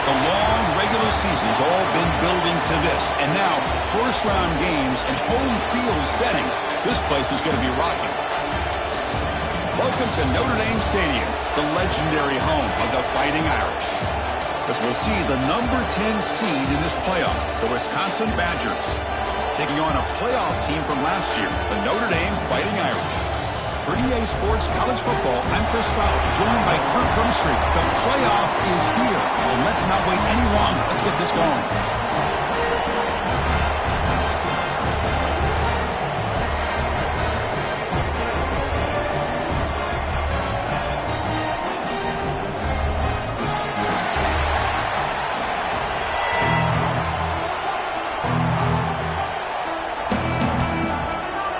The long regular season has all been building to this. And now, first-round games and home field settings. This place is going to be rocking. Welcome to Notre Dame Stadium, the legendary home of the Fighting Irish. As we'll see the number 10 seed in this playoff, the Wisconsin Badgers, taking on a playoff team from last year, the Notre Dame Fighting Irish. For EA Sports College Football, I'm Chris Fowler, joined by Kirk Crumstreet. The playoff is here, and let's not wait any longer. Let's get this going.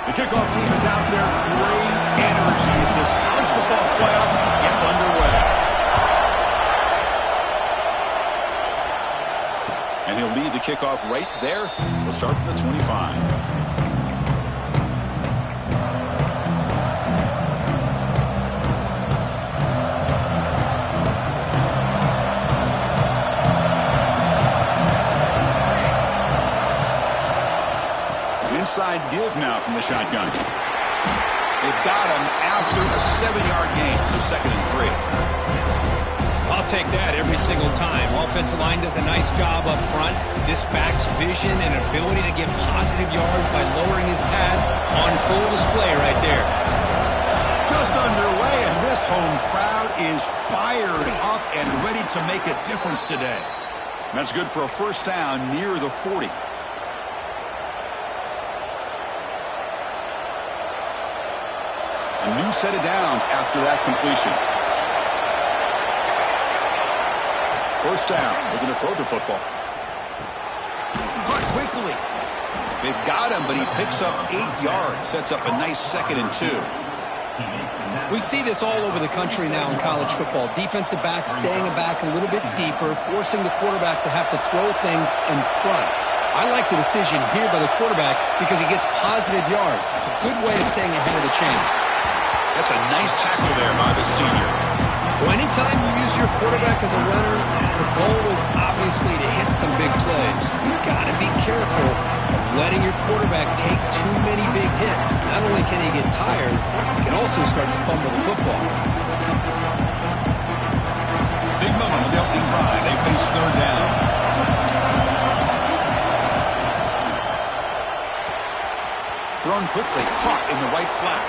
The kickoff team is out there. Great energy as this college football playoff gets underway. And he'll lead the kickoff right there. He'll start from the 25. Inside give now from the shotgun. They've got him after a 7-yard gain, so 2nd and 3. I'll take that every single time. Offensive line does a nice job up front. This back's vision and ability to get positive yards by lowering his pads on full display right there. Just underway, and this home crowd is fired up and ready to make a difference today. That's good for a first down near the 40. A new set of downs after that completion. First down. They're going to throw the football. Caught quickly. They've got him, but he picks up 8 yards. Sets up a nice 2nd and 2. We see this all over the country now in college football. Defensive backs staying back a little bit deeper, forcing the quarterback to have to throw things in front. I like the decision here by the quarterback because he gets positive yards. It's a good way of staying ahead of the chains. That's a nice tackle there by the senior. Well, anytime you use your quarterback as a runner, the goal is obviously to hit some big plays. You've got to be careful of letting your quarterback take too many big hits. Not only can he get tired, he can also start to fumble the football. Big moment on the opening drive. They face 3rd down. Thrown quickly, caught in the right flat.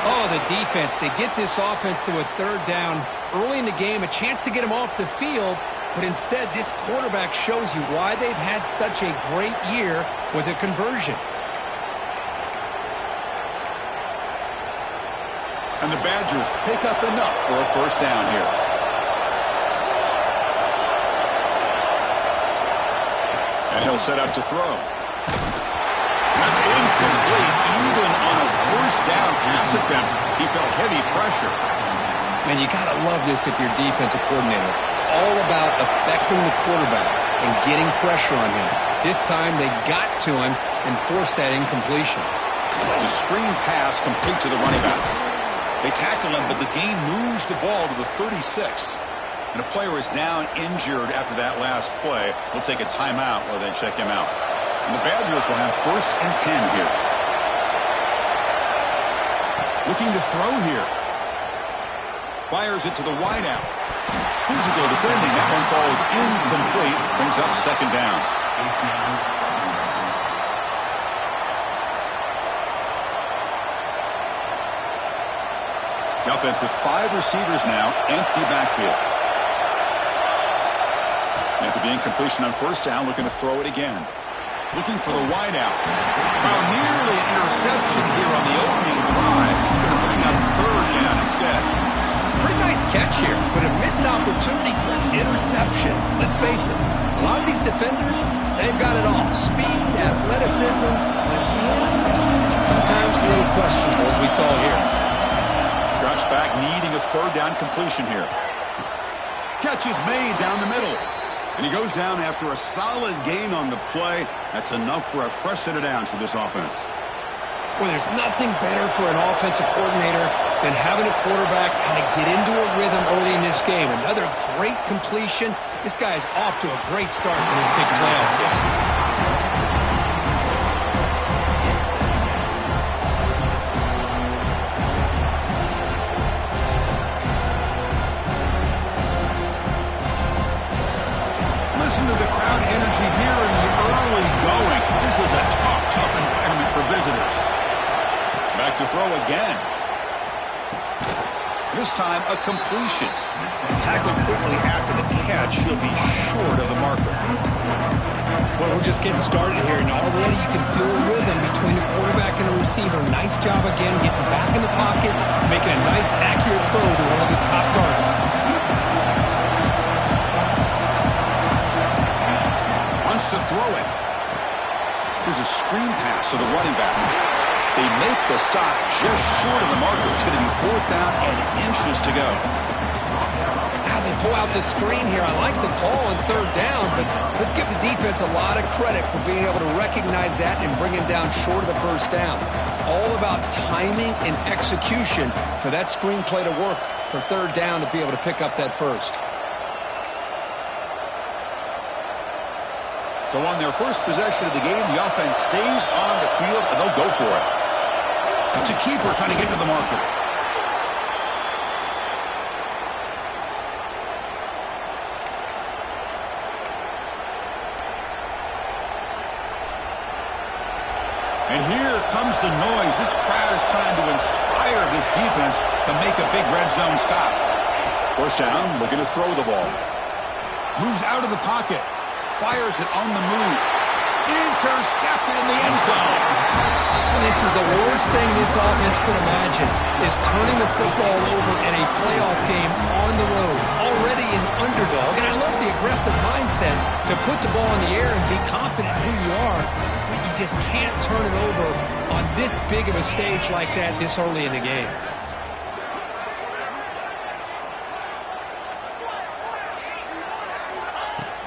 Oh, the defense. They get this offense to a 3rd down early in the game, a chance to get him off the field, but instead this quarterback shows you why they've had such a great year with a conversion. And the Badgers pick up enough for a first down here. And he'll set up to throw. That's incomplete. Even on a first down pass attempt, he felt heavy pressure. Man, you got to love this if you're defensive coordinator. It's all about affecting the quarterback and getting pressure on him. This time they got to him and forced that incompletion. It's a screen pass complete to the running back. They tackle him, but the gain moves the ball to the 36. And a player is down injured after that last play. We'll take a timeout while they check him out. And the Badgers will have 1st and 10 here. Looking to throw here. Fires it to the wideout. Physical defending. That one falls incomplete. Brings up 2nd down. The offense with 5 receivers now. Empty backfield. After the incompletion on first down, looking to throw it again. Looking for the wideout. Well, nearly an interception here on the opening drive. It's going to bring up 3rd down instead. Pretty nice catch here, but a missed opportunity for an interception. Let's face it, a lot of these defenders, they've got it all. Speed, athleticism, but hands, sometimes a little questionable, as we saw here. Drops back, needing a 3rd down completion here. Catch is made down the middle. And he goes down after a solid gain on the play. That's enough for a fresh set of downs for this offense. Well, there's nothing better for an offensive coordinator than having a quarterback kind of get into a rhythm early in this game. Another great completion. This guy is off to a great start in this big playoff game. Listen to the crowd energy here in the early going. This is a tough environment for visitors. Back to throw again. This time, a completion. Tackled quickly after the catch. He'll be short of the marker. Well, we're just getting started here, and already you can feel a rhythm between the quarterback and the receiver. Nice job again getting back in the pocket, making a nice, accurate throw to one of his top targets. Wants to throw it. Here's a screen pass to the running back. They make the stop just short of the marker. It's going to be 4th down and inches to go. Now they pull out the screen here. I like the call on 3rd down, but let's give the defense a lot of credit for being able to recognize that and bring it down short of the 1st down. It's all about timing and execution for that screen play to work for 3rd down to be able to pick up that first. So on their first possession of the game, the offense stays on the field, and they'll go for it. It's a keeper trying to get to the marker. And here comes the noise. This crowd is trying to inspire this defense to make a big red zone stop. 1st down, looking to throw the ball. Moves out of the pocket. Fires it on the move. Intercepted in the end zone. This is the worst thing this offense could imagine, is turning the football over in a playoff game on the road. Already an underdog, and I love the aggressive mindset to put the ball in the air and be confident who you are, but you just can't turn it over on this big of a stage like that this early in the game.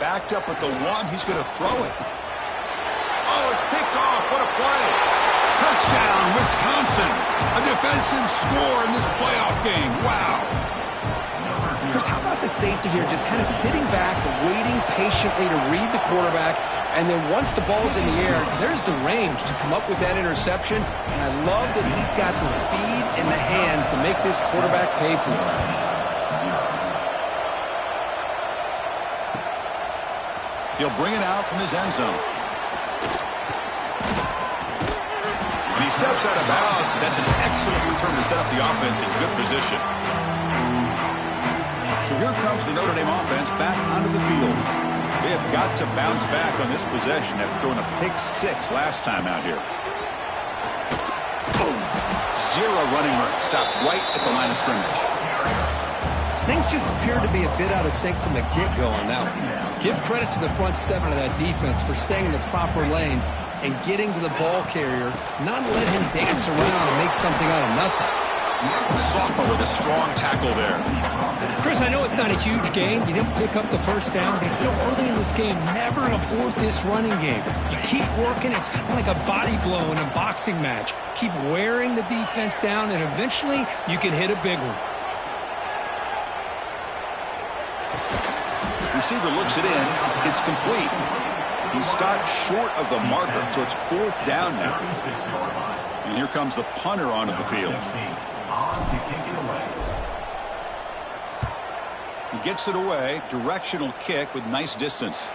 Backed up at the 1. He's going to throw it. Oh, it's picked off. What a play. Touchdown, Wisconsin. A defensive score in this playoff game. Wow. Chris, how about the safety here? Just kind of sitting back, waiting patiently to read the quarterback, and then once the ball's in the air, there's the range to come up with that interception. And I love that he's got the speed and the hands to make this quarterback pay for it. He'll bring it out from his end zone. And he steps out of bounds, but that's an excellent return to set up the offense in good position. So here comes the Notre Dame offense back onto the field. They have got to bounce back on this possession after throwing a pick 6 last time out here. Boom. 0 running room. Stopped right at the line of scrimmage. Things just appeared to be a bit out of sync from the get-go on that one. Give credit to the front 7 of that defense for staying in the proper lanes and getting to the ball carrier, not let him dance around and make something out of nothing. Sophomore with a strong tackle there. Chris, I know it's not a huge game. You didn't pick up the 1st down, but it's still early in this game. Never abort this running game. You keep working. It's kind of like a body blow in a boxing match. Keep wearing the defense down, and eventually you can hit a big one. Receiver looks it in. It's complete. He stopped short of the marker, so it's 4th down now. And here comes the punter onto the field. He gets it away. Directional kick with nice distance.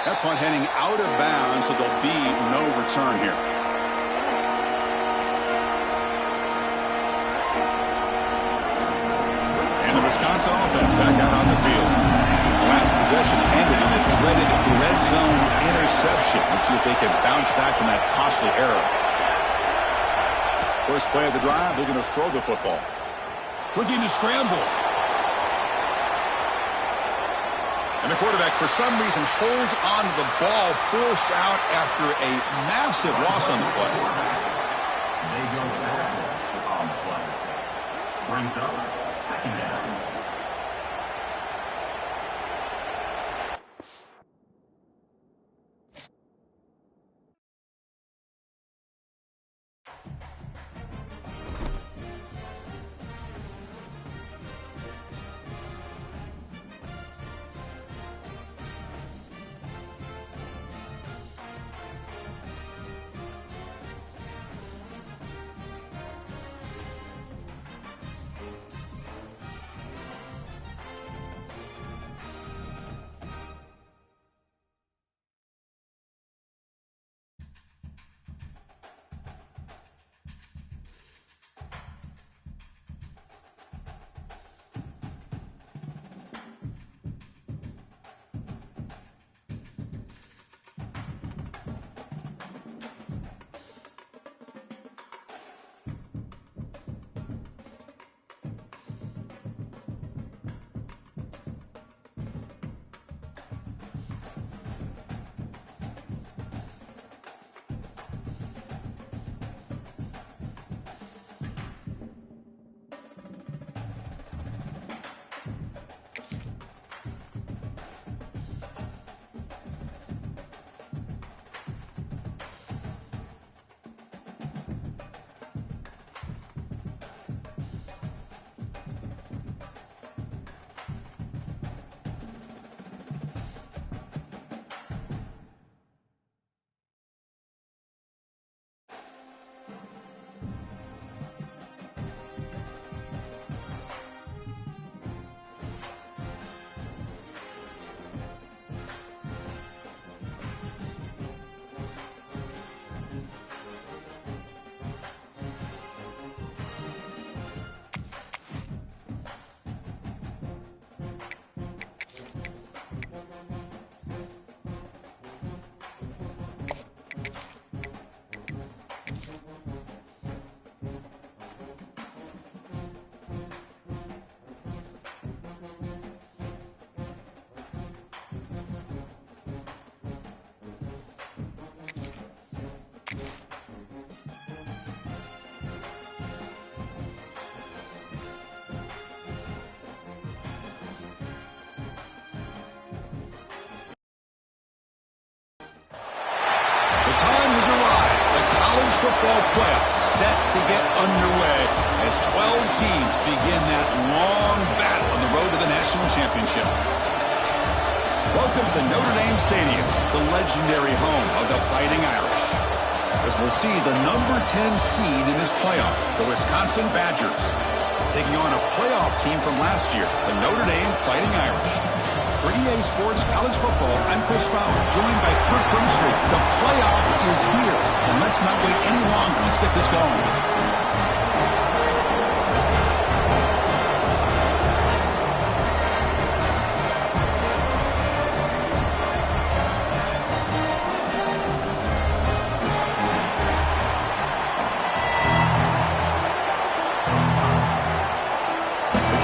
That punt heading out of bounds, so there'll be no return here. And the Wisconsin offense back out on the field. Last possession ended in a dreaded red zone interception. Let's see if they can bounce back from that costly error. First play of the drive, they're going to throw the football. Looking to scramble. And the quarterback, for some reason, holds on to the ball, forced out after a massive loss on the play. Brings up 2nd down. football playoffs set to get underway as 12 teams begin that long battle on the road to the national championship. Welcome to Notre Dame Stadium, the legendary home of the Fighting Irish. As we'll see the number 10 seed in this playoff, the Wisconsin Badgers, taking on a playoff team from last year, the Notre Dame Fighting Irish. For EA Sports College Football, I'm Chris Fowler, joined by Kirk Crimstreet. The playoff is here, and let's not wait any longer. Let's get this going.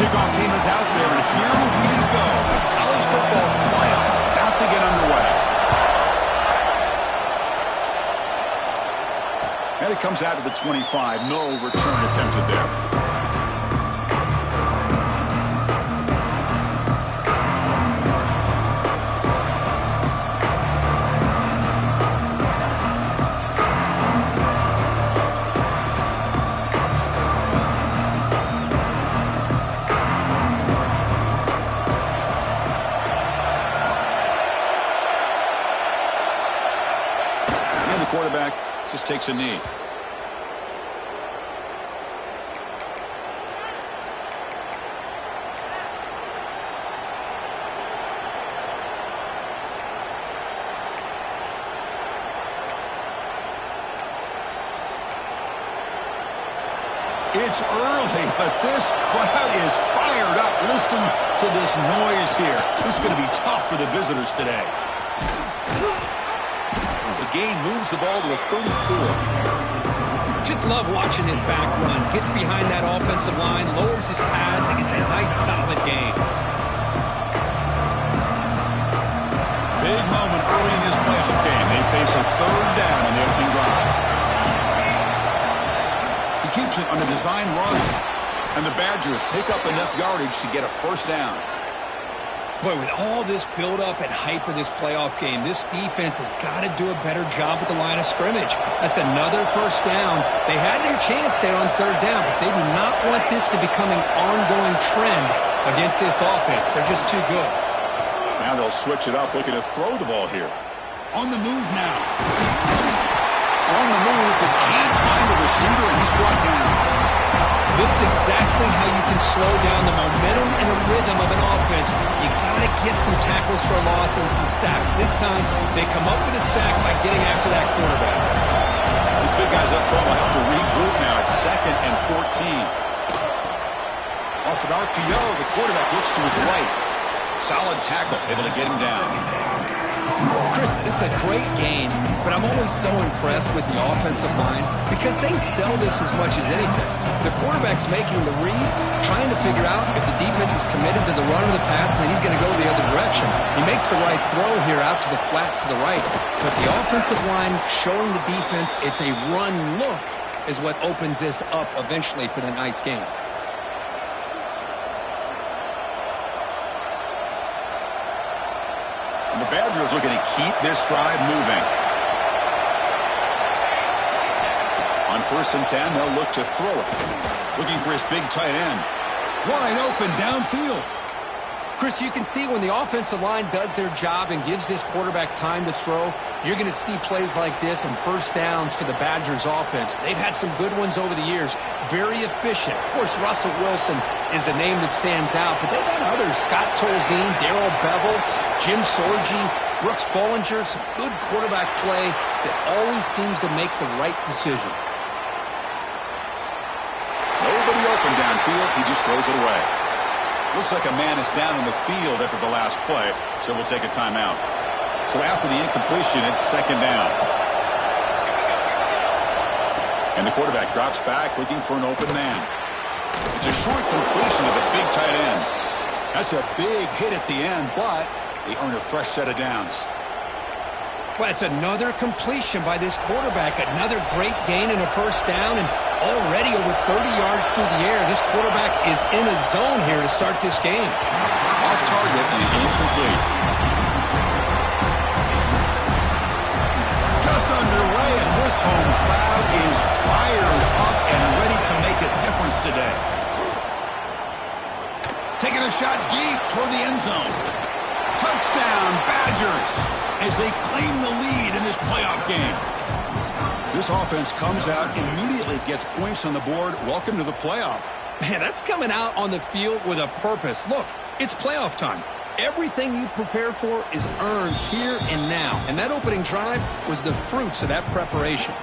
Kickoff team is out there, and here we go. The college football playoff about to get underway. And it comes out to the 25. No return attempted there. Quarterback just takes a knee. It's early, but this crowd is fired up. Listen to this noise here. This is going to be tough for the visitors today. Gain moves the ball to the 34. Just love watching this back run. Gets behind that offensive line, lowers his pads, and gets a nice solid gain. Big moment early in this playoff game. They face a third down in the opening drive. He keeps it on a design run, and the Badgers pick up enough yardage to get a first down. Boy, with all this build-up and hype of this playoff game, this defense has got to do a better job with the line of scrimmage. That's another first down. They had their chance there on third down, but they do not want this to become an ongoing trend against this offense. They're just too good. Now they'll switch it up, looking to throw the ball here. On the move now. On the move, but can't find a receiver, and he's brought down. This is exactly how you can slow down the momentum and the rhythm of an offense. You got to get some tackles for a loss and some sacks. This time, they come up with a sack by getting after that quarterback. These big guys up front will have to regroup now. It's 2nd and 14. Off an RPO, the quarterback looks to his right. Solid tackle, able to get him down. Chris, this is a great game, but I'm always so impressed with the offensive line because they sell this as much as anything. The quarterback's making the read, trying to figure out if the defense is committed to the run or the pass, and then he's going to go the other direction. He makes the right throw here out to the flat to the right, but the offensive line showing the defense it's a run look is what opens this up eventually for the nice game. And the Badgers looking to keep this drive moving. On 1st and 10, they'll look to throw it. Looking for his big tight end. Wide open downfield. Chris, you can see when the offensive line does their job and gives this quarterback time to throw, you're going to see plays like this and first downs for the Badgers offense. They've had some good ones over the years. Very efficient. Of course, Russell Wilson is the name that stands out, but they've had others. Scott Tolzien, Darrell Bevel, Jim Sorgi, Brooks Bollinger. Some good quarterback play that always seems to make the right decision. Nobody open downfield. He just throws it away. Looks like a man is down in the field after the last play, so we'll take a timeout. So after the incompletion, it's 2nd down. And the quarterback drops back looking for an open man. It's a short completion to the big tight end. That's a big hit at the end, but they earn a fresh set of downs. Well, it's another completion by this quarterback. Another great gain in a first down, and already over 30 yards through the air. This quarterback is in a zone here to start this game. Off target and incomplete. Just underway, and this home crowd is Rodgers as they claim the lead in this playoff game. This offense comes out, immediately gets points on the board. Welcome to the playoff. Man, that's coming out on the field with a purpose. Look, it's playoff time. Everything you prepare for is earned here and now. And that opening drive was the fruits of that preparation.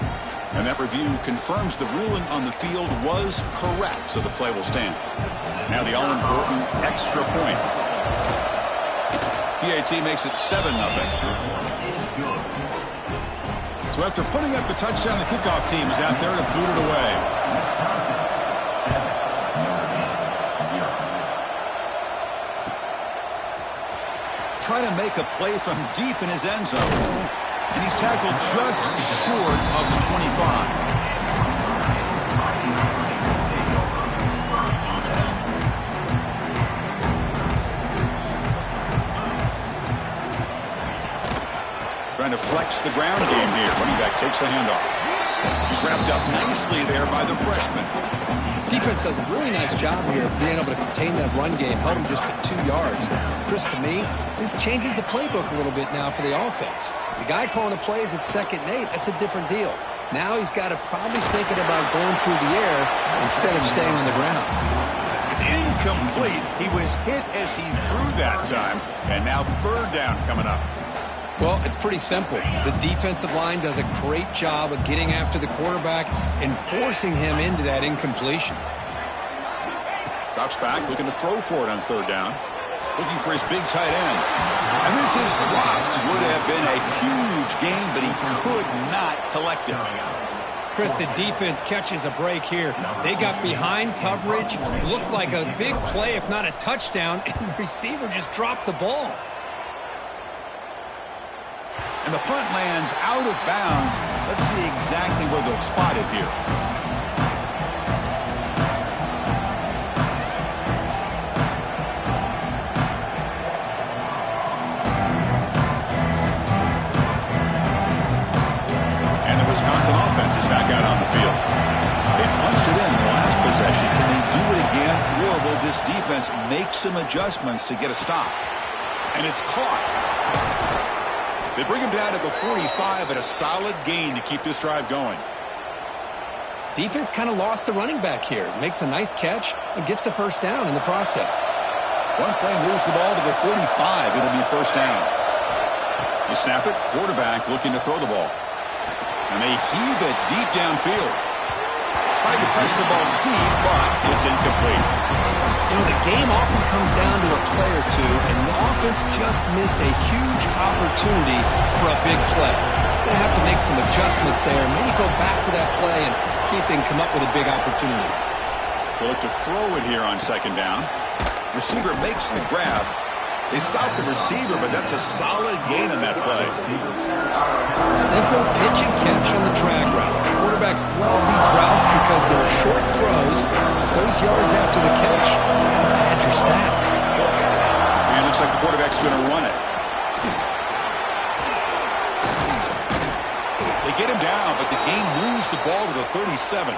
And that review confirms the ruling on the field was correct, so the play will stand. Now the all-important extra point. PAT makes it 7-0. So after putting up the touchdown, the kickoff team is out there to boot it away. Trying to make a play from deep in his end zone. And he's tackled just short of the 25. Trying to flex the ground game here. Running back takes the handoff. He's wrapped up nicely there by the freshman. Defense does a really nice job here of being able to contain that run game. Held him just for 2 yards. Chris, to me, this changes the playbook a little bit now for the offense. The guy calling the plays at 2nd and 8, that's a different deal. Now he's got to probably thinking about going through the air instead of staying on the ground. It's incomplete. He was hit as he threw that time. And now 3rd down coming up. Well, it's pretty simple. The defensive line does a great job of getting after the quarterback and forcing him into that incompletion. Drops back, looking to throw for it on 3rd down. Looking for his big tight end. And this is dropped. Would have been a huge gain, but he could not collect it. Chris, the defense catches a break here. They got behind coverage, looked like a big play, if not a touchdown, and the receiver just dropped the ball. And the punt lands out of bounds. Let's see exactly where they'll spot it here. And the Wisconsin offense is back out on the field. They punched it in the last possession. Can they do it again, or will this defense make some adjustments to get a stop? And it's caught. They bring him down to the 45, but a solid gain to keep this drive going. Defense kind of lost a running back here. Makes a nice catch and gets the 1st down in the process. One play moves the ball to the 45. It'll be 1st down. You snap it, quarterback looking to throw the ball. And they heave it deep downfield. Tried to press the ball deep, but it's incomplete. You know, the game often comes down to a play or two, and the offense just missed a huge opportunity for a big play. They're going to have to make some adjustments there, maybe go back to that play and see if they can come up with a big opportunity. They'll look to throw it here on 2nd down. Receiver makes the grab. They stop the receiver, but that's a solid gain on that play. Simple pitch and catch on the drag route. Quarterbacks love these routes because they're short throws. Those yards after the catch kind of pad your stats. And it looks like the quarterback's going to run it. They get him down, but the game moves the ball to the 37.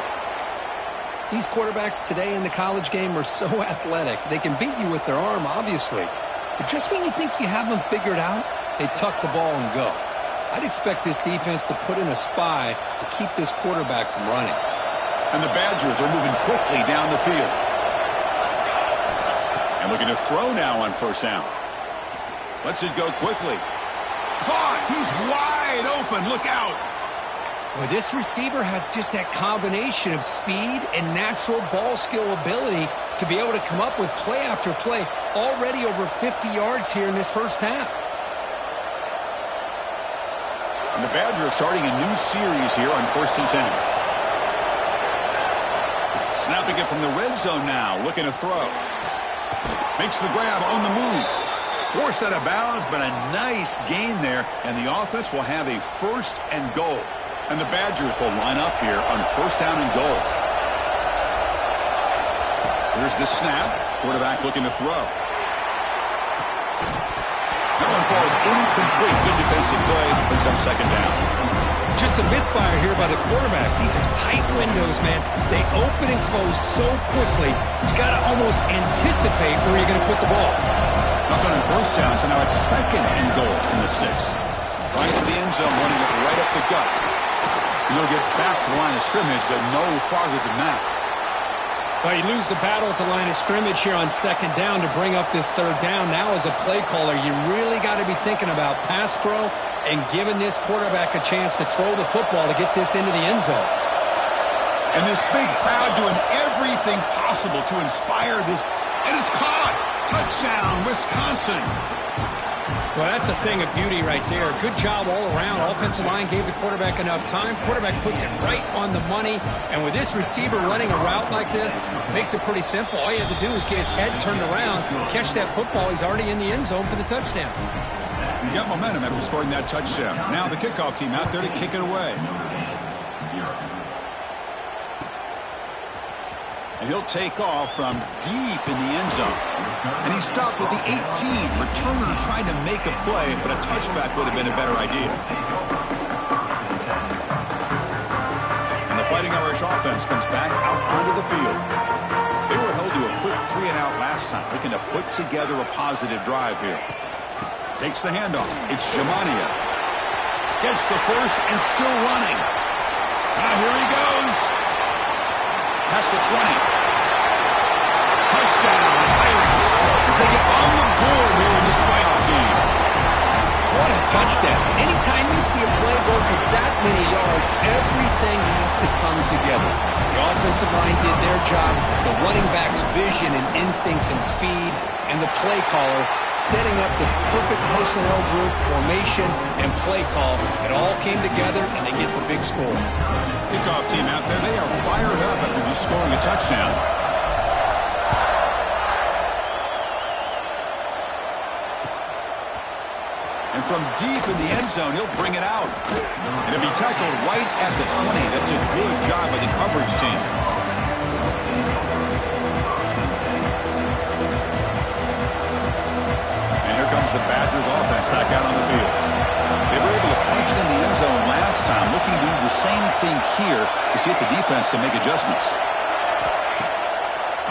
These quarterbacks today in the college game are so athletic. They can beat you with their arm, obviously. But just when you think you have them figured out, they tuck the ball and go. I'd expect this defense to put in a spy to keep this quarterback from running. And the Badgers are moving quickly down the field. And looking to throw now on 1st down. Lets it go quickly. Caught! He's wide open. Look out! Boy, this receiver has just that combination of speed and natural ball skill ability to be able to come up with play after play. Already over 50 yards here in this 1st half. And the Badgers are starting a new series here on 1st and 10. Snapping it from the red zone now, looking to throw. Makes the grab on the move. Forced out of bounds, but a nice gain there, and the offense will have a 1st and goal. And the Badgers will line up here on 1st down and goal. Here's the snap. Quarterback looking to throw. That one falls incomplete. Good defensive play. Brings up 2nd down. Just a misfire here by the quarterback. These are tight windows, man. They open and close so quickly. You got to almost anticipate where you're going to put the ball. Nothing on first down, so now it's 2nd and goal from the 6. Right to the end zone, running it right up the gut. He'll get back to the line of scrimmage, but no farther than that. Well, you lose the battle at the line of scrimmage here on 2nd down to bring up this 3rd down. Now as a play caller, you really got to be thinking about pass pro and giving this quarterback a chance to throw the football to get this into the end zone. And this big crowd doing everything possible to inspire this. And it's caught. Touchdown, Wisconsin. Well, that's a thing of beauty right there. Good job all around. Offensive line gave the quarterback enough time. Quarterback puts it right on the money. And with this receiver running a route like this, makes it pretty simple. All you have to do is get his head turned around, catch that football. He's already in the end zone for the touchdown. You got momentum after scoring that touchdown. Now the kickoff team out there to kick it away. And he'll take off from deep in the end zone. And he stopped with the 18. Returner trying to make a play, but a touchback would have been a better idea. And the Fighting Irish offense comes back out onto the field. They were held to a quick 3-and-out last time, looking to put together a positive drive here. Takes the handoff. It's Shamania. Gets the first and still running. Now here he goes. Past the 20. Touchdown, Irish, as they get on the board here in this playoff game. What a touchdown. Anytime you see a play go for that many yards, everything has to come together. The offensive line did their job, the running back's vision and instincts and speed, and the play caller setting up the perfect personnel group, formation, and play call. It all came together, and they get the big score. Kickoff team out there, they are fired up after just scoring a touchdown. And from deep in the end zone, he'll bring it out. And it'll be tackled right at the 20. That's a good job by the coverage team. And here comes the Badgers offense back out on the field. They were able to punch it in the end zone last time, looking to do the same thing here to see if the defense can make adjustments.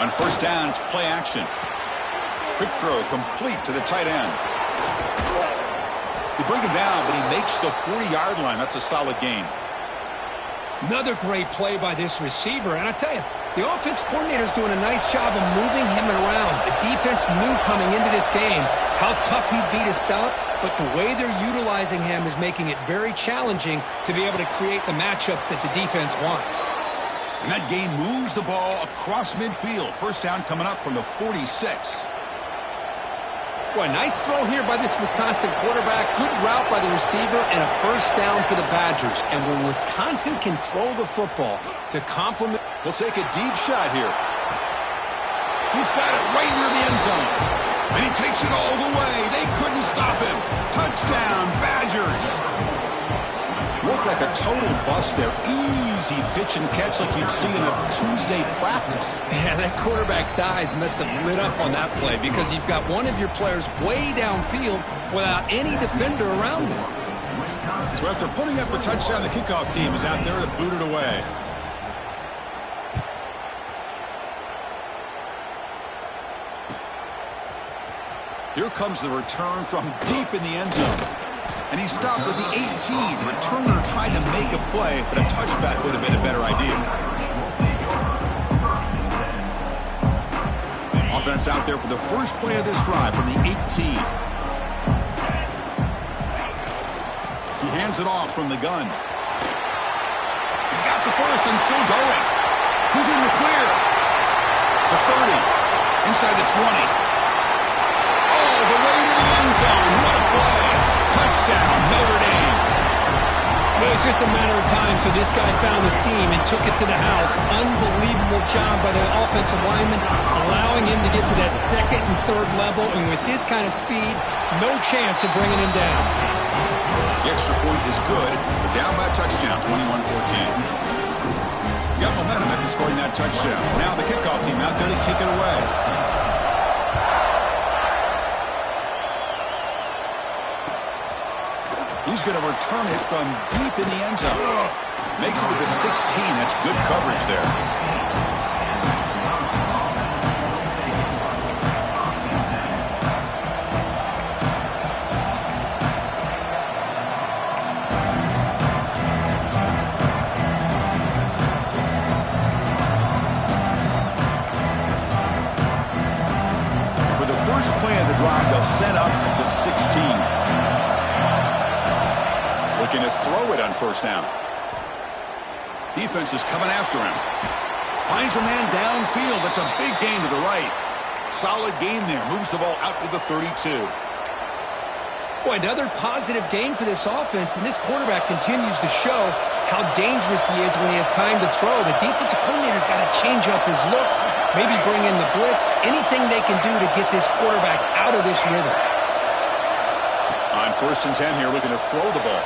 On first down, it's play action. Quick throw complete to the tight end. They bring him down, but he makes the 40-yard line. That's a solid gain. Another great play by this receiver. And I tell you, the offense coordinator is doing a nice job of moving him around. The defense knew coming into this game how tough he'd be to stop, but the way they're utilizing him is making it very challenging to be able to create the matchups that the defense wants. And that gain moves the ball across midfield. First down coming up from the 46. Boy, nice throw here by this Wisconsin quarterback. Good route by the receiver and a first down for the Badgers. And when Wisconsin can throw the football to complement... He'll take a deep shot here. He's got it right near the end zone. And he takes it all the way. They couldn't stop him. Touchdown, Badgers. Looked like a total bust there. Easy pitch and catch like you'd see in a Tuesday practice. Yeah, that quarterback's eyes must have lit up on that play because you've got one of your players way downfield without any defender around him. So after putting up a touchdown, the kickoff team is out there to boot it away. Here comes the return from deep in the end zone. And he stopped with the 18. Returner tried to make a play, but a touchback would have been a better idea. Offense out there for the first play of this drive from the 18. He hands it off from the gun. He's got the first and still going. Who's in the clear? The 30. Inside the 20. All the way to the end zone. What a play. Touchdown, Notre Dame. It was just a matter of time till this guy found the seam and took it to the house. Unbelievable job by the offensive lineman, allowing him to get to that second and third level, and with his kind of speed, no chance of bringing him down. The extra point is good. They're down by a touchdown, 21-14. Got momentum after scoring that touchdown. Now the kickoff team out there to kick it away. He's going to return it from deep in the end zone. Makes it to the 16. That's good coverage there. Looking to throw it on first down. Defense is coming after him. Finds a man downfield. That's a big gain to the right. Solid gain there. Moves the ball out to the 32. Boy, another positive gain for this offense, and this quarterback continues to show how dangerous he is when he has time to throw. The defensive coordinator's got to change up his looks, maybe bring in the blitz, anything they can do to get this quarterback out of this rhythm. On first and 10 here, looking to throw the ball.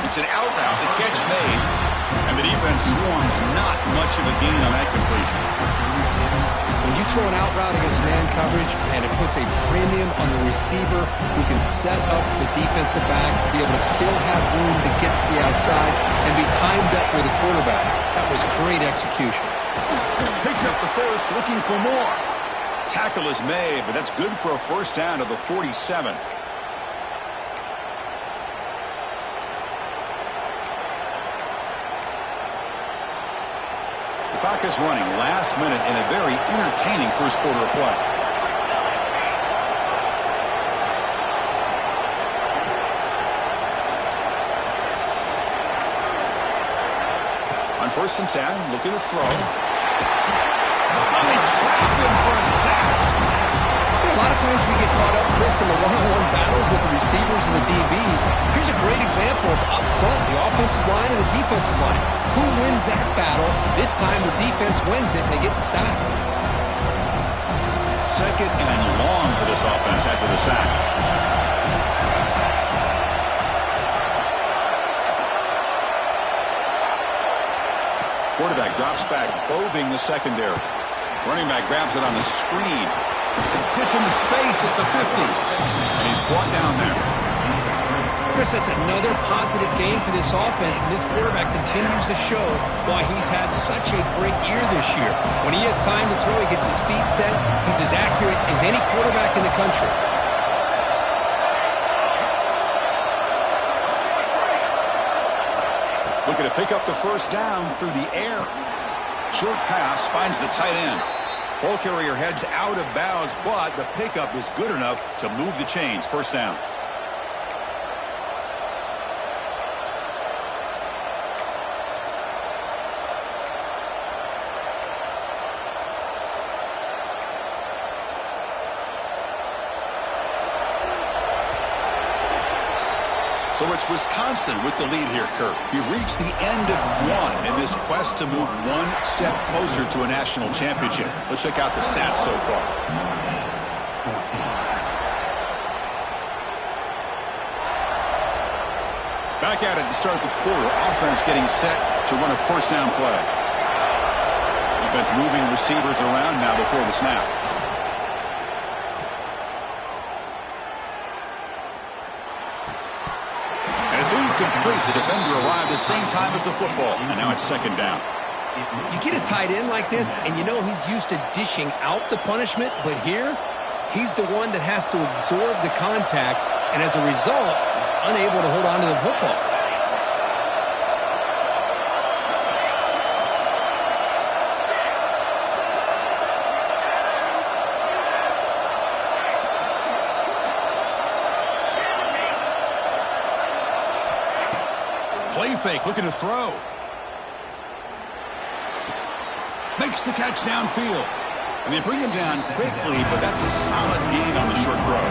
It's an out route, the catch made, and the defense swarms. Not much of a gain on that completion. When you throw an out route against man coverage, and it puts a premium on the receiver who can set up the defensive back to be able to still have room to get to the outside and be timed up with the quarterback. That was great execution. Picks up the first, looking for more. Tackle is made, but that's good for a first down to the 47. Clock is running last minute in a very entertaining first quarter of play. On first and 10, looking to throw. They trap him for a sack. A lot of times we get caught up, Chris, in the one-on-one battles with the receivers and the DBs. Here's a great example of up front, the offensive line and the defensive line. Who wins that battle? This time the defense wins it and they get the sack. Second and long for this offense after the sack. Quarterback drops back, probing the secondary. Running back grabs it on the screen. Gets into space at the 50. And he's brought down there. Chris, that's another positive game for this offense, and this quarterback continues to show why he's had such a great year this year. When he has time to throw, he gets his feet set. He's as accurate as any quarterback in the country. Looking to pick up the first down through the air. Short pass finds the tight end. Ball carrier heads out of bounds, but the pickup is good enough to move the chains. First down. So it's Wisconsin with the lead here, Kirk. We've reached the end of one in this quest to move one step closer to a national championship. Let's check out the stats so far. Back at it to start the quarter. Offense getting set to run a first down play. Defense moving receivers around now before the snap. Incomplete. The defender arrived the same time as the football, and now it's second down. You get a tight end like this, and you know he's used to dishing out the punishment, but here, he's the one that has to absorb the contact, and as a result, he's unable to hold on to the football. Play fake, looking to throw. Makes the catch downfield. And they bring him down quickly, but that's a solid gain on the short throw.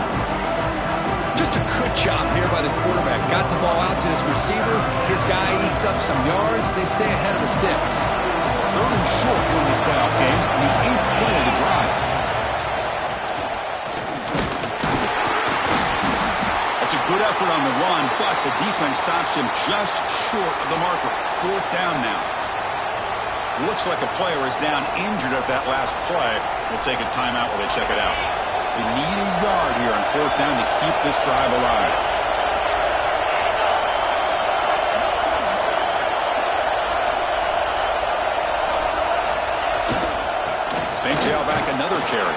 Just a good job here by the quarterback. Got the ball out to his receiver. His guy eats up some yards. They stay ahead of the sticks. Third and short in this playoff game, the 8th play of the drive. That's a good effort on the run, but the defense stops him just short of the marker. Fourth down now. Looks like a player is down injured at that last play. We'll take a timeout while they check it out. They need a yard here on fourth down to keep this drive alive. St. Tailback another carry.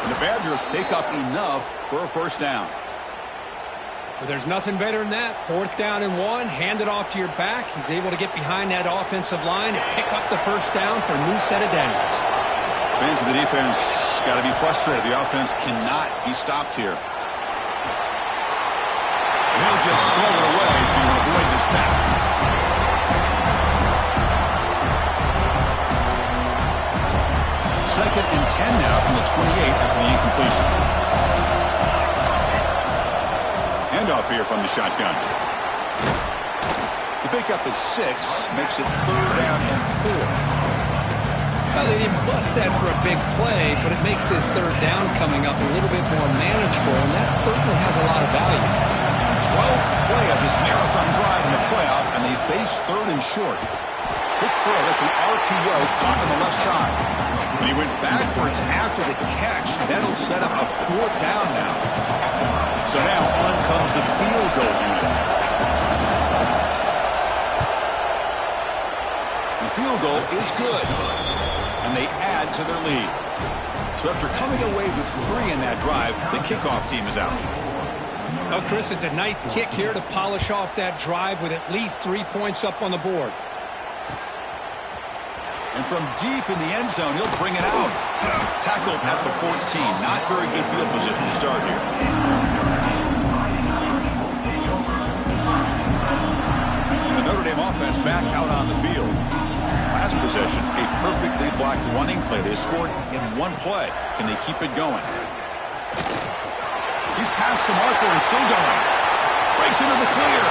And the Badgers pick up enough for a first down. Well, there's nothing better than that. Fourth down and one, hand it off to your back. He's able to get behind that offensive line and pick up the first down for a new set of downs. Fans of the defense got to be frustrated. The offense cannot be stopped here. And he'll just throw it away to avoid sack. Second and 10 now from the 28 after the incompletion. Handoff here from the shotgun. The pickup is 6, makes it 3rd down and 4. Well, they didn't bust that for a big play, but it makes this 3rd down coming up a little bit more manageable, and that certainly has a lot of value. 12th play of this marathon drive in the playoff, and they face 3rd and short. Quick throw, that's an RPO caught on the left side. When he went backwards after the catch, that'll set up a 4th down now. So now on comes the field goal unit. The field goal is good, and they add to their lead. So after coming away with 3 in that drive, the kickoff team is out. Oh, Chris, it's a nice kick here to polish off that drive with at least 3 points up on the board. And from deep in the end zone, he'll bring it out. Tackled at the 14. Not very good field position to start here. And the Notre Dame offense back out on the field. Last possession, a perfectly blocked running play. They scored in 1 play. Can they keep it going? He's past the marker and still going. Breaks into the clear.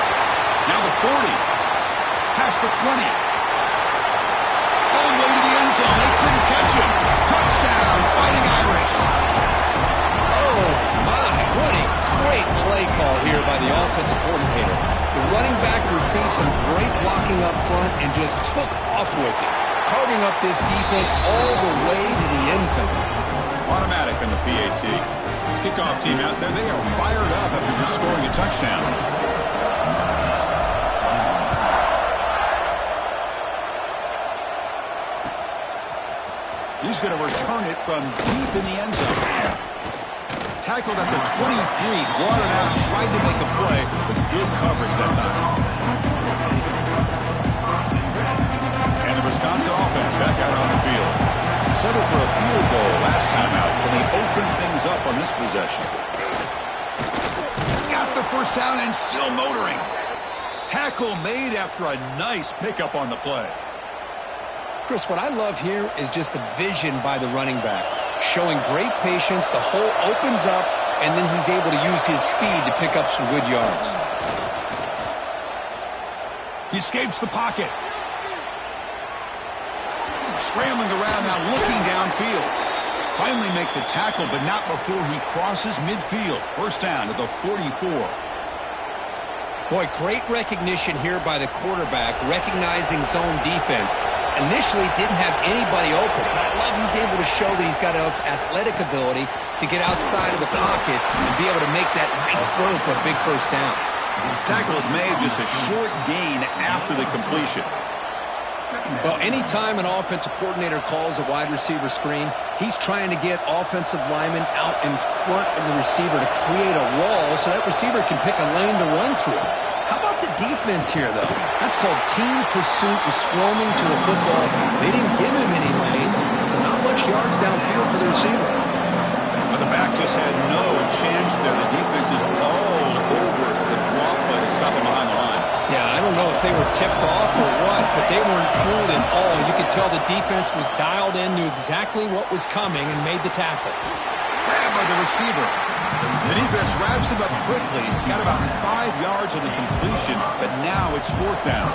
Now the 40. Past the 20. All the way to the end zone. They couldn't catch him. Touchdown, Fighting Irish. Oh, my. What a great play call here by the offensive coordinator. The running back received some great blocking up front and just took off with it, carving up this defense all the way to the end zone. Automatic on the PAT. Kickoff team out there. They are fired up after just scoring a touchdown. He's going to return it from deep in the end zone. Tackled at the 23, blotted out, tried to make a play, but good coverage that time. And the Wisconsin offense back out on the field. Settled for a field goal last time out. Can they open things up on this possession? Got the first down and still motoring. Tackle made after a nice pickup on the play. Chris, what I love here is just the vision by the running back. Showing great patience, the hole opens up, and then he's able to use his speed to pick up some good yards. He escapes the pocket. Scrambling around now, looking downfield. Finally make the tackle, but not before he crosses midfield. First down to the 44. Boy, great recognition here by the quarterback, recognizing zone defense. Initially didn't have anybody open, but I love he's able to show that he's got enough athletic ability to get outside of the pocket and be able to make that nice throw for a big first down. Tackle is made, just a short gain after the completion. Well, anytime an offensive coordinator calls a wide receiver screen, he's trying to get offensive linemen out in front of the receiver to create a wall so that receiver can pick a lane to run through. How about the defense here, though? That's called team pursuit and swarming to the football. They didn't give him any lanes, so not much yards downfield for the receiver. Well, the back just had no chance there. The defense is all over the draw play to stop him behind the line. Yeah, I don't know if they were tipped off or what, but they weren't fooled at all. You could tell the defense was dialed in, knew exactly what was coming, and made the tackle. Grabbed by the receiver. The defense wraps him up quickly. Got about 5 yards on the completion, but now it's 4th down.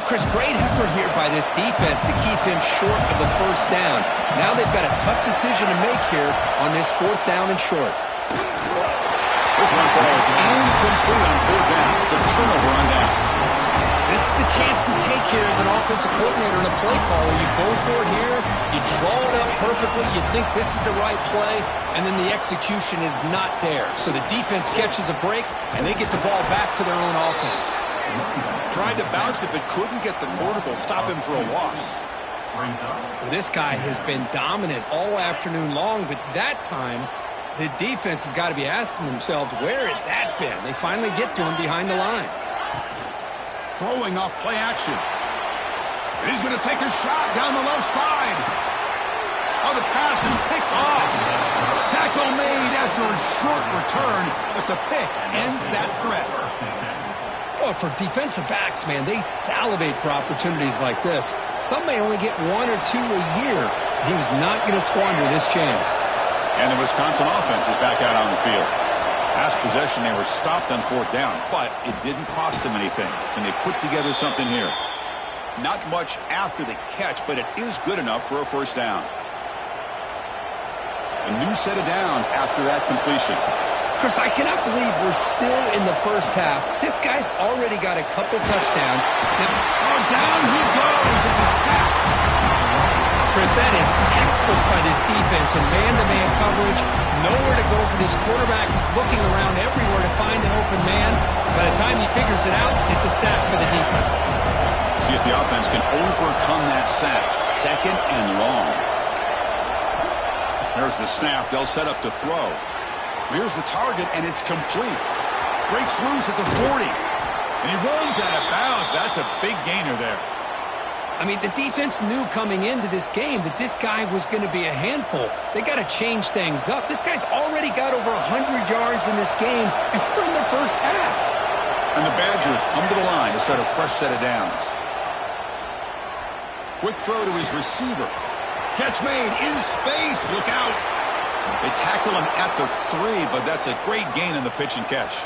Chris, great effort here by this defense to keep him short of the first down. Now they've got a tough decision to make here on this 4th down and short. This one falls incomplete on 4th down. It's a turnover on downs. This is the chance you take here as an offensive coordinator and a play caller. You go for it here, you draw it up perfectly, you think this is the right play, and then the execution is not there. So the defense catches a break, and they get the ball back to their own offense. Tried to bounce it, but couldn't get the corner. They'll stop him for a loss. Well, this guy has been dominant all afternoon long, but that time, the defense has got to be asking themselves, where has that been? They finally get to him behind the line. Throwing off play action. And he's going to take a shot down the left side. Oh, the pass is picked off. Tackle made after a short return, but the pick ends that threat. Oh, for defensive backs, man, they salivate for opportunities like this. Some may only get 1 or 2 a year. He was not going to squander this chance. And the Wisconsin offense is back out on the field. Last possession, they were stopped on 4th down, but it didn't cost them anything. And they put together something here. Not much after the catch, but it is good enough for a 1st down. A new set of downs after that completion. Chris, I cannot believe we're still in the 1st half. This guy's already got a couple touchdowns. Now, down he goes. It's a sack. Chris, that is textbook by this defense in man-to-man coverage. Nowhere to go for this quarterback. He's looking around everywhere to find an open man. By the time he figures it out, it's a sack for the defense. See if the offense can overcome that sack. 2nd and long. There's the snap. They'll set up to throw. Here's the target, and it's complete. Breaks loose at the 40. And he runs out of bounds. That's a big gainer there. I mean, the defense knew coming into this game that this guy was going to be a handful. They got to change things up. This guy's already got over 100 yards in this game, and we're in the 1st half. And the Badgers come to the line to set a fresh set of downs. Quick throw to his receiver. Catch made in space. Look out. They tackle him at the 3, but that's a great gain in the pitch and catch.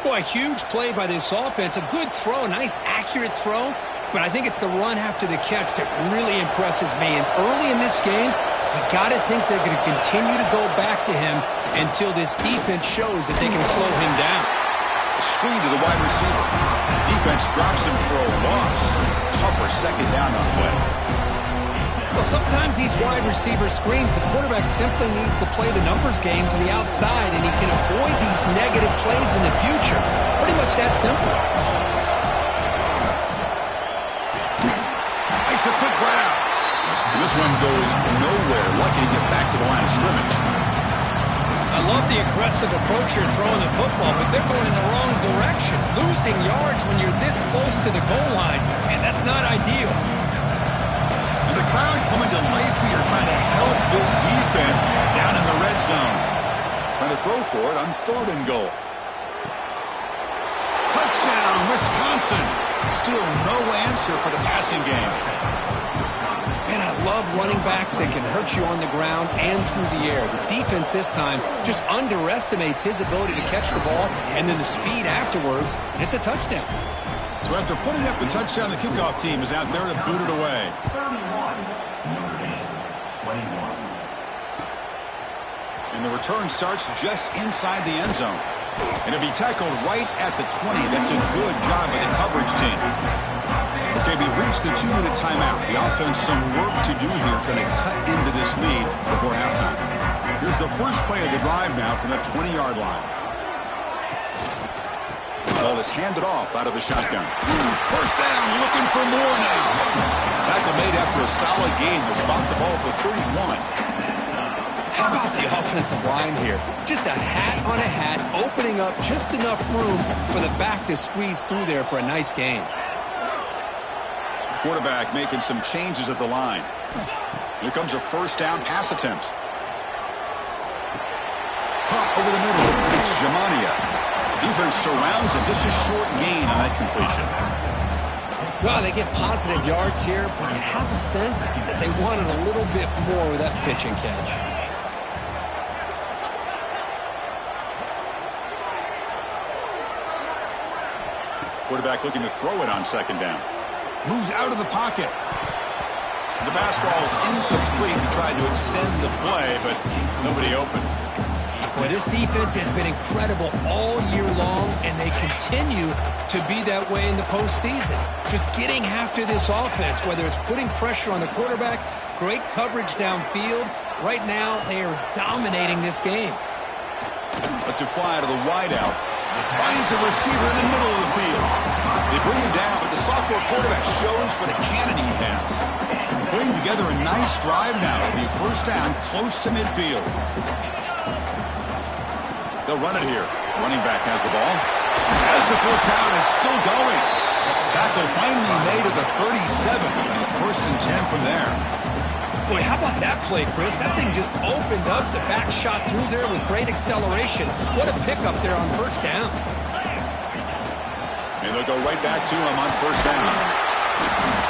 Boy, huge play by this offense. A good throw, nice accurate throw. But I think it's the run after the catch that really impresses me. And early in this game, you got to think they're going to continue to go back to him until this defense shows that they can slow him down. Screen to the wide receiver. Defense drops him for a loss. Tougher 2nd down on the way. Well, sometimes these wide receiver screens, the quarterback simply needs to play the numbers game to the outside, and he can avoid these negative plays in the future. Pretty much that simple. Makes a quick grab. And this one goes nowhere. Lucky to get back to the line of scrimmage. I love the aggressive approach you're throwing the football, but they're going in the wrong direction. Losing yards when you're this close to the goal line, and that's not ideal. The crowd coming to life here, trying to help this defense down in the red zone. Trying to throw for it on 3rd and goal. Touchdown, Wisconsin. Still no answer for the passing game. Man, I love running backs that can hurt you on the ground and through the air. The defense this time just underestimates his ability to catch the ball, and then the speed afterwards, and it's a touchdown. So after putting up a touchdown, the kickoff team is out there to boot it away. And the return starts just inside the end zone. And it'll be tackled right at the 20. That's a good job by the coverage team. Okay, we reached the 2-minute timeout. The offense some work to do here, trying to cut into this lead before halftime. Here's the first play of the drive now from the 20-yard line. The ball is handed off out of the shotgun. 1st down, looking for more now. Tackle made after a solid gain will spot the ball for 31. How about the offensive line here? Just a hat on a hat, opening up just enough room for the back to squeeze through there for a nice gain. Quarterback making some changes at the line. Here comes a 1st down pass attempt. Caught over the middle. It's Jamania. Defense surrounds him. Just a short gain on that completion. Well, they get positive yards here, but you have a sense that they wanted a little bit more with that pitch and catch. Quarterback looking to throw it on 2nd down. Moves out of the pocket. The basketball is incomplete. He tried to extend the play, but nobody open. Well, this defense has been incredible all year long, and they continue to be that way in the postseason. Just getting after this offense, whether it's putting pressure on the quarterback, great coverage downfield. Right now, they are dominating this game. Lets it fly to the wideout. Finds a receiver in the middle of the field. They bring him down, but the sophomore quarterback shows what a cannon he has. Putting together a nice drive now. It'll be 1st down close to midfield. They'll run it here. Running back has the ball. As the 1st down is still going. Tackle finally made at the 37. And 1st and 10 from there. Boy, how about that play, Chris? That thing just opened up. The back shot through there with great acceleration. What a pickup there on 1st down. And they'll go right back to him on first down.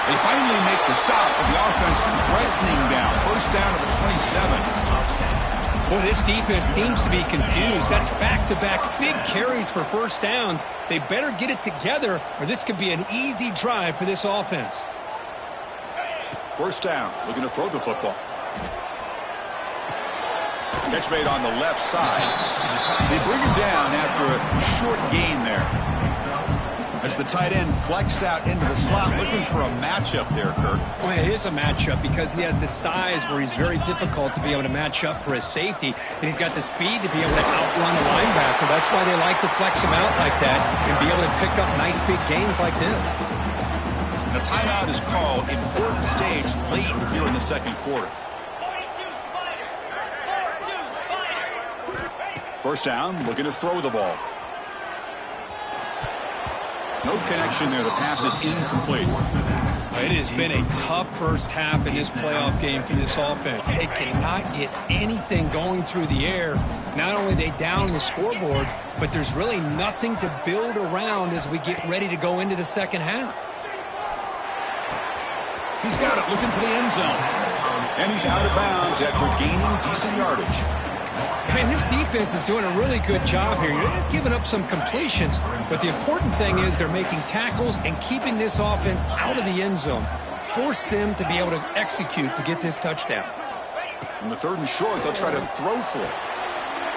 They finally make the stop, but the offense threatening down. First down to the 27. Boy, this defense seems to be confused. That's back-to-back big carries for first downs. They better get it together, or this could be an easy drive for this offense. First down, looking to throw the football. Catch made on the left side. They bring him down after a short gain there. As the tight end flexed out into the slot, looking for a matchup there, Kirk. Well, it is a matchup because he has the size where he's very difficult to be able to match up for his safety, and he's got the speed to be able to outrun a linebacker. That's why they like to flex him out like that and be able to pick up nice big gains like this. The timeout is called. Important stage late here in the second quarter. First down, looking to throw the ball. No connection there. The pass is incomplete. It has been a tough first half in this playoff game for this offense. They cannot get anything going through the air. Not only are they down the scoreboard, but there's really nothing to build around as we get ready to go into the second half. He's got it, looking for the end zone. And he's out of bounds after gaining decent yardage. Man, this defense is doing a really good job here. They're giving up some completions, but the important thing is they're making tackles and keeping this offense out of the end zone. Force them to be able to execute to get this touchdown. In the third and short, they'll try to throw for it.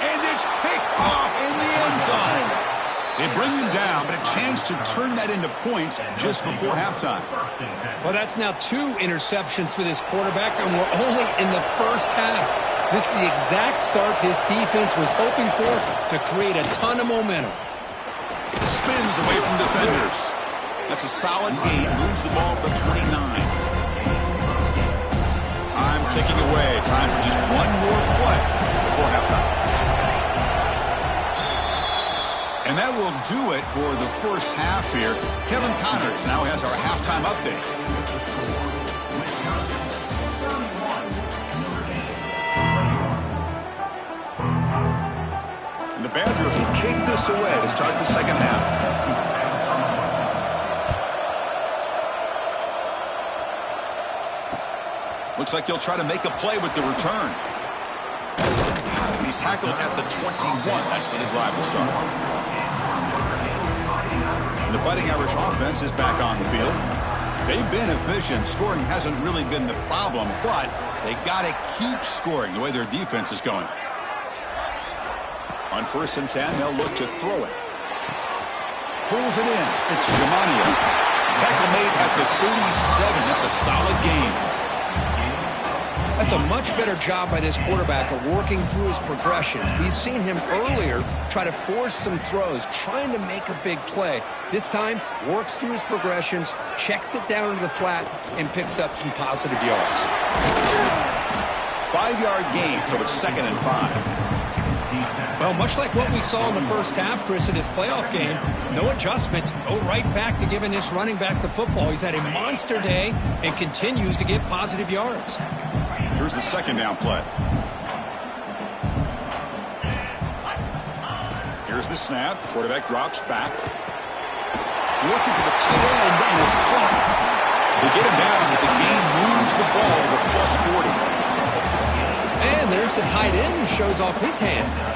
And it's picked off in the end zone. They bring him down, but a chance to turn that into points just before halftime. Well, that's now 2 interceptions for this quarterback, and we're only in the first half. This is the exact start this defense was hoping for to create a ton of momentum. Spins away from defenders. That's a solid gain. Moves the ball to the 29. Time ticking away. Time for just one more play before halftime. And that will do it for the first half here. Kevin Connors now has our halftime update. And the Badgers will kick this away to start the second half. Looks like he'll try to make a play with the return. He's tackled at the 21. That's where the drive will start. And the Fighting Irish offense is back on the field. They've been efficient. Scoring hasn't really been the problem, but they got to keep scoring the way their defense is going. On 1st and 10, they'll look to throw it. Pulls it in. It's Jamania. Tackle made at the 37. That's a solid gain. That's a much better job by this quarterback of working through his progressions. We've seen him earlier try to force some throws, trying to make a big play. This time, works through his progressions, checks it down into the flat, and picks up some positive yards. 5-yard gain, so it's 2nd and 5. Well, much like what we saw in the first half, Chris, in this playoff game, no adjustments. Go right back to giving this running back the football. He's had a monster day and continues to get positive yards. Here's the second down play. Here's the snap. Quarterback drops back. Looking for the tight end, and it's caught. They get him down, but the game moves the ball to the +40. And there's the tight end who shows off his hands.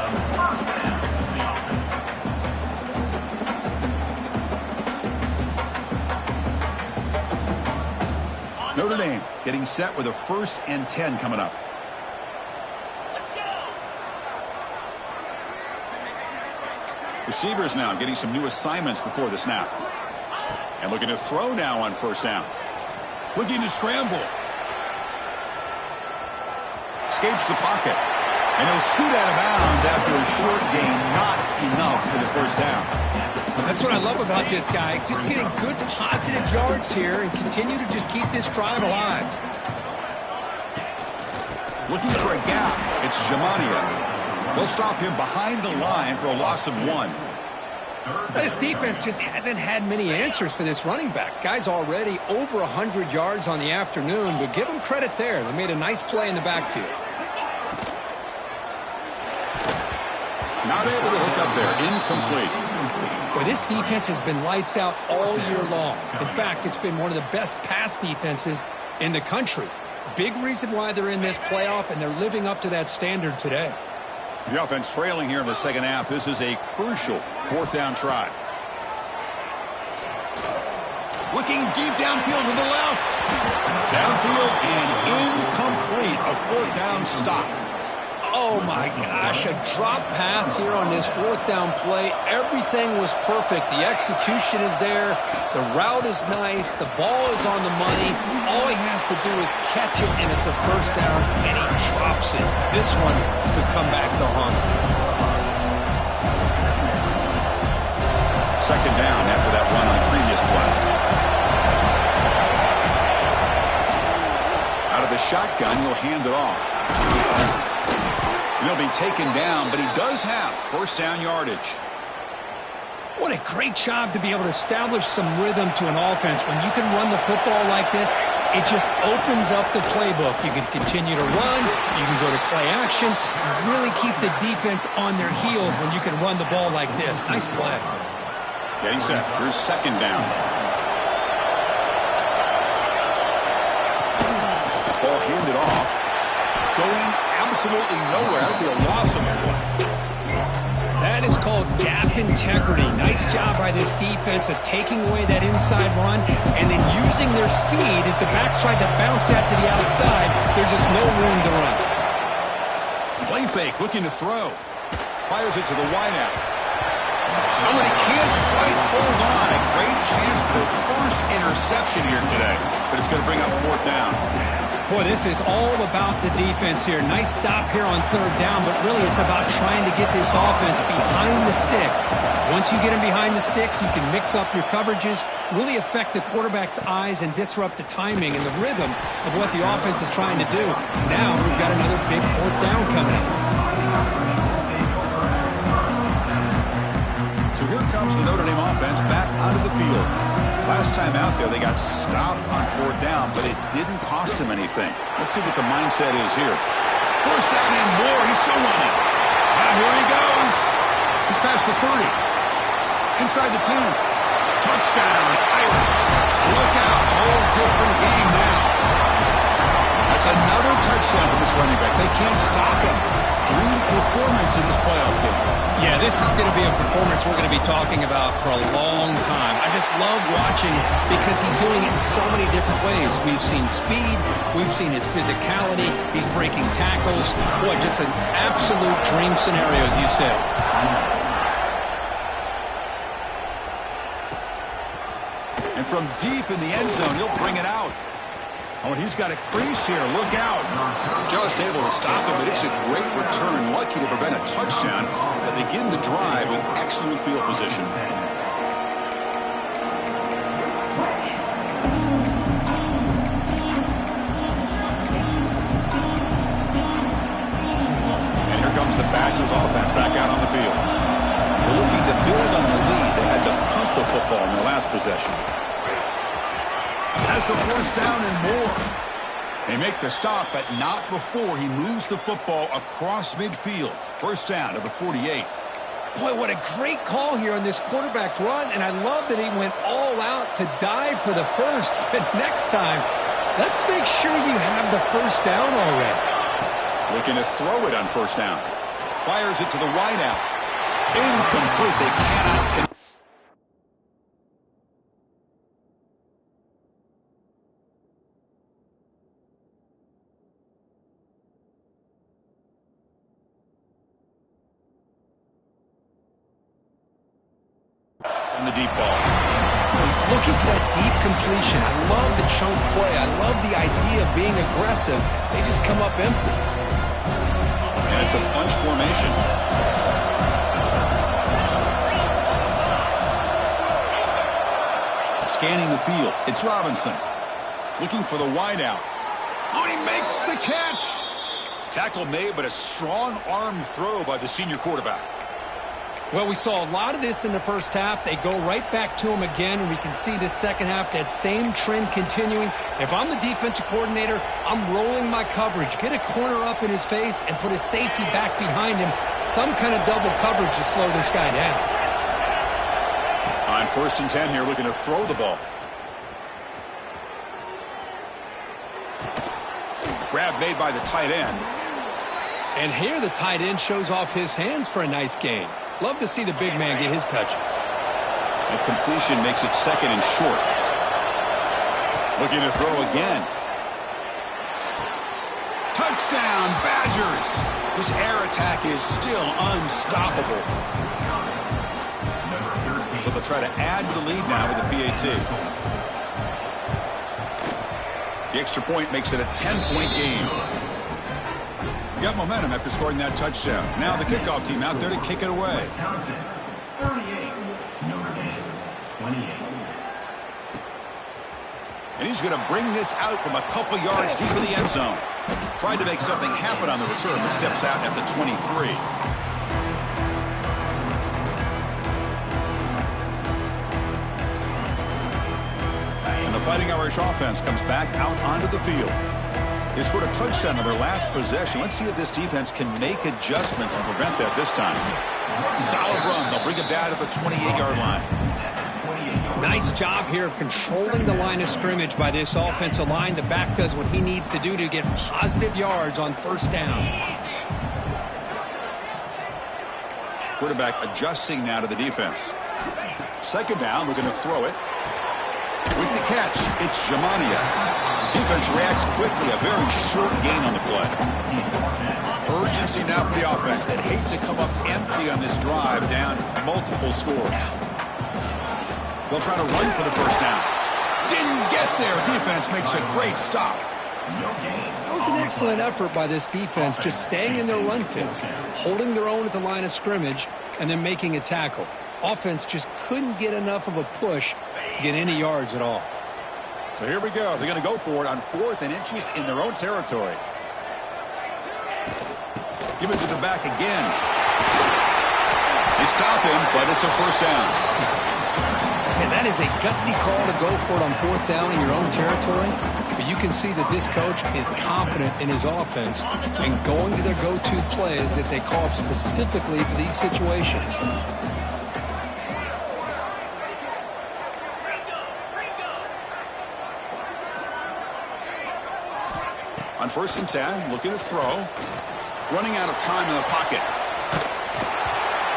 Notre Dame getting set with a 1st and 10 coming up. Receivers now getting some new assignments before the snap. And looking to throw now on 1st down. Looking to scramble. Escapes the pocket. And he'll scoot out of bounds after a short gain. Not enough for the 1st down. That's what I love about this guy. Just getting good positive yards here and continue to just keep this drive alive. Looking for a gap. It's Jamania. They'll stop him behind the line for a loss of 1. This defense just hasn't had many answers for this running back. Guy's already over 100 yards on the afternoon, but give him credit there. They made a nice play in the backfield. Not able to hook up there. Incomplete. But this defense has been lights out all year long. In fact, it's been one of the best pass defenses in the country. Big reason why they're in this playoff, and they're living up to that standard today. The offense trailing here in the second half. This is a crucial fourth down try. Looking deep downfield to the left. Downfield and incomplete. A fourth down stop. Oh, my gosh, a drop pass here on this fourth down play. Everything was perfect. The execution is there. The route is nice. The ball is on the money. All he has to do is catch it, and it's a first down, and he drops it. This one could come back to haunt him. Second down after that run on the previous play. Out of the shotgun, he'll hand it off. He'll be taken down, but he does have first down yardage. What a great job to be able to establish some rhythm to an offense. When you can run the football like this, it just opens up the playbook. You can continue to run. You can go to play action. You really keep the defense on their heels when you can run the ball like this. Nice play. Getting set. Here's second down. Ball handed off. Going absolutely nowhere. That would be a loss of it. That is called gap integrity. Nice job by this defense of taking away that inside run and then using their speed as the back tried to bounce that to the outside. There's just no room to run. Play fake, looking to throw. Fires it to the wideout. Oh, and he can't quite hold on. A great chance for their first interception here today. But it's going to bring up fourth down. Boy, this is all about the defense here. Nice stop here on third down, but really it's about trying to get this offense behind the sticks. Once you get them behind the sticks, you can mix up your coverages, really affect the quarterback's eyes and disrupt the timing and the rhythm of what the offense is trying to do. Now we've got another big fourth down coming up. So here comes the Notre Dame offense back onto the field. Last time out there, they got stopped on fourth down, but it didn't cost them anything. Let's see what the mindset is here. First down and more. He's still running. Now here he goes. He's past the 30. Inside the 10. Touchdown, Irish. Look out. A whole different game now. That's another touchdown for this running back. They can't stop him. Dream performance in this playoff game. Yeah, this is going to be a performance we're going to be talking about for a long time. I just love watching because he's doing it in so many different ways. We've seen speed. We've seen his physicality. He's breaking tackles. Boy, just an absolute dream scenario, as you said. And from deep in the end zone, he'll bring it out. Oh, and he's got a crease here. Look out. Just able to stop him, but it's a great return. Lucky to prevent a touchdown. But they begin the drive with excellent field position. And here comes the Badgers offense back out on the field. They're looking to build on the lead. They had to punt the football in their last possession. Has the first down and more. They make the stop, but not before he moves the football across midfield. First down to the 48. Boy, what a great call here on this quarterback run, and I love that he went all out to dive for the first. But next time, let's make sure you have the first down already. Looking to throw it on first down. Fires it to the wideout. Incomplete. They cannot connect. The deep ball. He's looking for that deep completion. I love the chunk play. I love the idea of being aggressive. They just come up empty. And it's a bunch formation. Scanning the field. It's Robinson. Looking for the wideout. Oh, he makes the catch. Tackle made, but a strong arm throw by the senior quarterback. Well, we saw a lot of this in the first half. They go right back to him again, and we can see this second half, that same trend continuing. If I'm the defensive coordinator, I'm rolling my coverage. Get a corner up in his face and put a safety back behind him. Some kind of double coverage to slow this guy down. On 1st and 10 here, looking to throw the ball. Grab made by the tight end. And here the tight end shows off his hands for a nice gain. Love to see the big man get his touches. And completion makes it 2nd and short. Looking to throw again. Touchdown, Badgers! This air attack is still unstoppable. So they'll try to add to the lead now with the PAT. The extra point makes it a 10-point game. Got momentum after scoring that touchdown. Now the kickoff team out there to kick it away. 38, Notre Dame, 28. And he's going to bring this out from a couple yards deep in the end zone. Tried to make something happen on the return, but steps out at the 23. And the Fighting Irish offense comes back out onto the field. They scored a touchdown on their last possession. Let's see if this defense can make adjustments and prevent that this time. Solid run. They'll bring it down to the 28-yard line. Nice job here of controlling the line of scrimmage by this offensive line. The back does what he needs to do to get positive yards on 1st down. Quarterback adjusting now to the defense. 2nd down, we're going to throw it. With the catch, it's Jamania. Defense reacts quickly, a very short gain on the play. Urgency now for the offense that hates to come up empty on this drive, down multiple scores. They'll try to run for the 1st down. Didn't get there. Defense makes a great stop. That was an excellent effort by this defense, just staying in their run fits, holding their own at the line of scrimmage, and then making a tackle. Offense just couldn't get enough of a push to get any yards at all. So here we go. They're going to go for it on 4th and inches in their own territory. Give it to the back again. They stop him, but it's a 1st down. And that is a gutsy call to go for it on 4th down in your own territory. But you can see that this coach is confident in his offense and going to their go-to plays that they call up specifically for these situations. On 1st and 10, looking to throw. Running out of time in the pocket.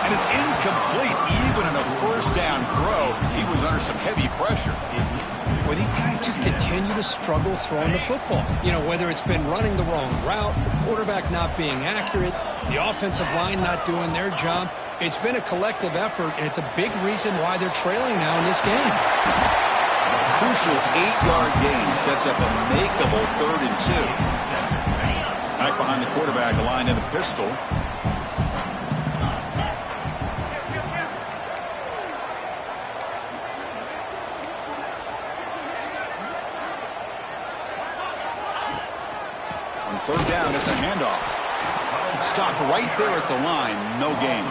And it's incomplete. Even in a 1st down throw, he was under some heavy pressure. Well, these guys just continue to struggle throwing the football. You know, whether it's been running the wrong route, the quarterback not being accurate, the offensive line not doing their job. It's been a collective effort, and it's a big reason why they're trailing now in this game. Crucial 8-yard gain sets up a makeable 3rd and 2. Back behind the quarterback, aligned in the pistol. On 3rd down, it's a handoff. Stopped right there at the line, no gain.